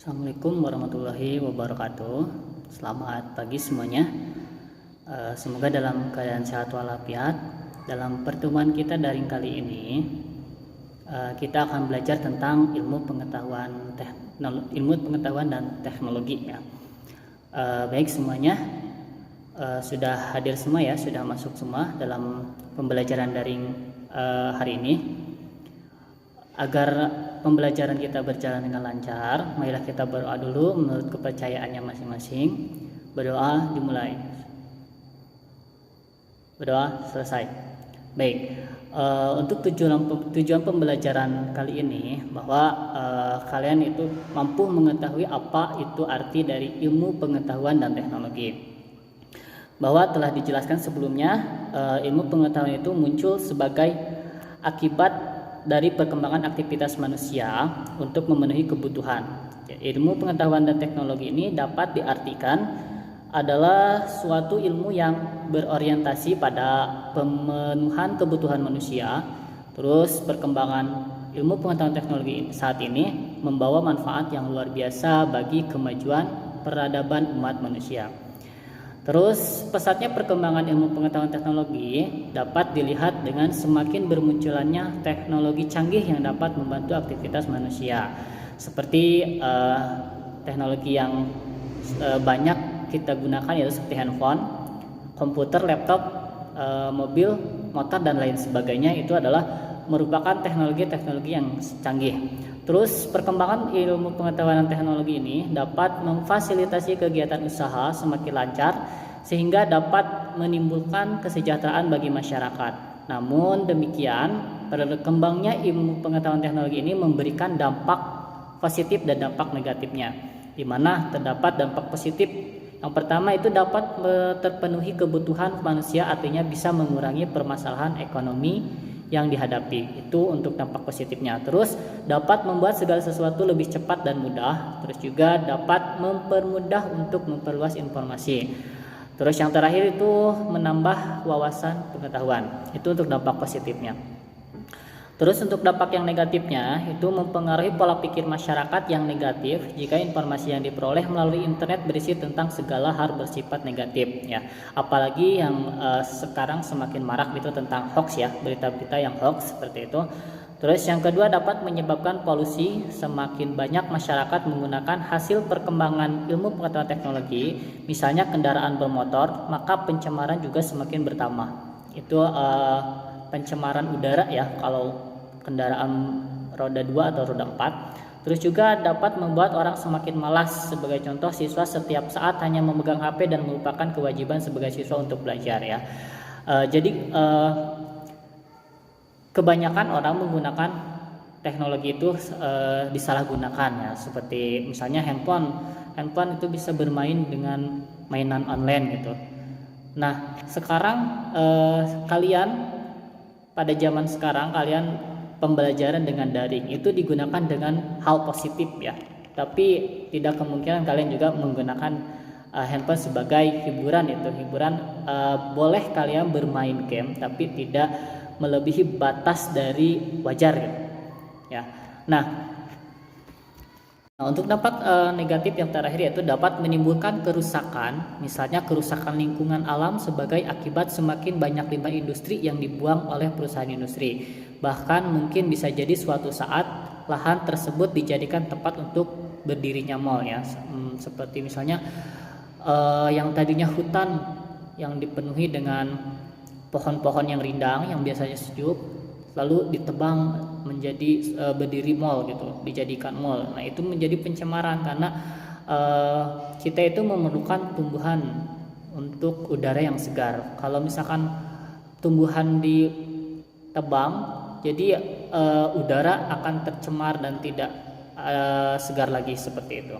Assalamualaikum warahmatullahi wabarakatuh. Selamat pagi semuanya. Semoga dalam keadaan sehat walafiat. Dalam pertemuan kita daring kali ini, kita akan belajar tentang ilmu pengetahuan dan teknologi ya. Baik semuanya, sudah hadir semua ya, sudah masuk semua dalam pembelajaran daring hari ini. Agar pembelajaran kita berjalan dengan lancar, marilah kita berdoa dulu menurut kepercayaannya masing-masing. Berdoa dimulai. Berdoa selesai. Baik, untuk tujuan pembelajaran kali ini bahwa kalian itu mampu mengetahui apa itu arti dari ilmu pengetahuan dan teknologi. Bahwa telah dijelaskan sebelumnya, ilmu pengetahuan itu muncul sebagai akibat dari perkembangan aktivitas manusia untuk memenuhi kebutuhan. Ilmu pengetahuan dan teknologi ini dapat diartikan adalah suatu ilmu yang berorientasi pada pemenuhan kebutuhan manusia. Terus perkembangan ilmu pengetahuan teknologi saat ini membawa manfaat yang luar biasa bagi kemajuan peradaban umat manusia. Terus pesatnya perkembangan ilmu pengetahuan teknologi dapat dilihat dengan semakin bermunculannya teknologi canggih yang dapat membantu aktivitas manusia. Seperti teknologi yang banyak kita gunakan yaitu seperti handphone, komputer, laptop, mobil, motor dan lain sebagainya, itu adalah merupakan teknologi-teknologi yang canggih. Terus perkembangan ilmu pengetahuan dan teknologi ini dapat memfasilitasi kegiatan usaha semakin lancar sehingga dapat menimbulkan kesejahteraan bagi masyarakat. Namun demikian, berkembangnya ilmu pengetahuan teknologi ini memberikan dampak positif dan dampak negatifnya, di mana terdapat dampak positif. Yang pertama itu dapat terpenuhi kebutuhan manusia, artinya bisa mengurangi permasalahan ekonomi yang dihadapi. Itu untuk dampak positifnya. Terus dapat membuat segala sesuatu lebih cepat dan mudah. Terus juga dapat mempermudah untuk memperluas informasi. Terus yang terakhir itu menambah wawasan pengetahuan. Itu untuk dampak positifnya. Terus untuk dampak yang negatifnya itu mempengaruhi pola pikir masyarakat yang negatif jika informasi yang diperoleh melalui internet berisi tentang segala hal bersifat negatif ya. Apalagi yang sekarang semakin marak itu tentang hoax ya, berita-berita yang hoax seperti itu. Terus yang kedua dapat menyebabkan polusi. Semakin banyak masyarakat menggunakan hasil perkembangan ilmu pengetahuan teknologi, misalnya kendaraan bermotor, maka pencemaran juga semakin bertambah. Itu pencemaran udara ya kalau kendaraan roda 2 atau roda 4. Terus juga dapat membuat orang semakin malas. Sebagai contoh, siswa setiap saat hanya memegang HP dan melupakan kewajiban sebagai siswa untuk belajar ya. Jadi kebanyakan orang menggunakan teknologi itu disalahgunakan ya, seperti misalnya handphone itu bisa bermain dengan mainan online gitu. Nah sekarang kalian pada zaman sekarang pembelajaran dengan daring itu digunakan dengan hal positif ya. Tapi tidak kemungkinan kalian juga menggunakan handphone sebagai hiburan. Itu hiburan, boleh kalian bermain game tapi tidak melebihi batas dari wajar gitu. Ya. Nah, untuk dampak negatif yang terakhir yaitu dapat menimbulkan kerusakan, misalnya kerusakan lingkungan alam sebagai akibat semakin banyak limbah industri yang dibuang oleh perusahaan industri. Bahkan mungkin bisa jadi suatu saat lahan tersebut dijadikan tempat untuk berdirinya mall ya. Seperti misalnya yang tadinya hutan yang dipenuhi dengan pohon-pohon yang rindang yang biasanya sejuk, lalu ditebang menjadi berdiri mall gitu, dijadikan mall. Nah itu menjadi pencemaran karena kita itu memerlukan tumbuhan untuk udara yang segar. Kalau misalkan tumbuhan ditebang, jadi udara akan tercemar dan tidak segar lagi seperti itu.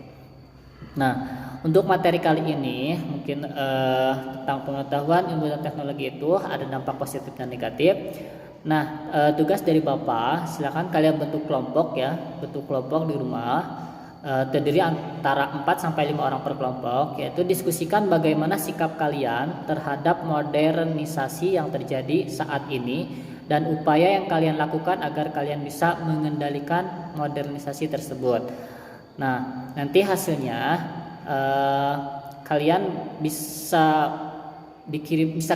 Nah untuk materi kali ini mungkin tentang pengetahuan ilmu dan teknologi itu ada dampak positif dan negatif. Nah, tugas dari Bapak, silakan kalian bentuk kelompok ya, bentuk kelompok di rumah, terdiri antara 4 sampai 5 orang per kelompok, yaitu diskusikan bagaimana sikap kalian terhadap modernisasi yang terjadi saat ini dan upaya yang kalian lakukan agar kalian bisa mengendalikan modernisasi tersebut. Nah, nanti hasilnya kalian bisa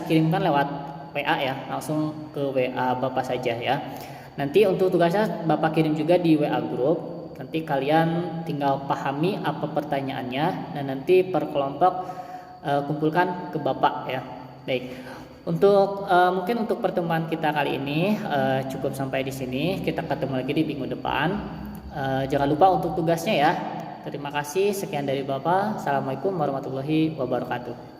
kirimkan lewat WA ya, langsung ke WA Bapak saja ya. Nanti untuk tugasnya Bapak kirim juga di WA grup. Nanti kalian tinggal pahami apa pertanyaannya dan nanti per kelompok kumpulkan ke Bapak ya. Baik. Mungkin untuk pertemuan kita kali ini cukup sampai di sini. Kita ketemu lagi di minggu depan. Jangan lupa untuk tugasnya ya. Terima kasih. Sekian dari Bapak. Assalamualaikum warahmatullahi wabarakatuh.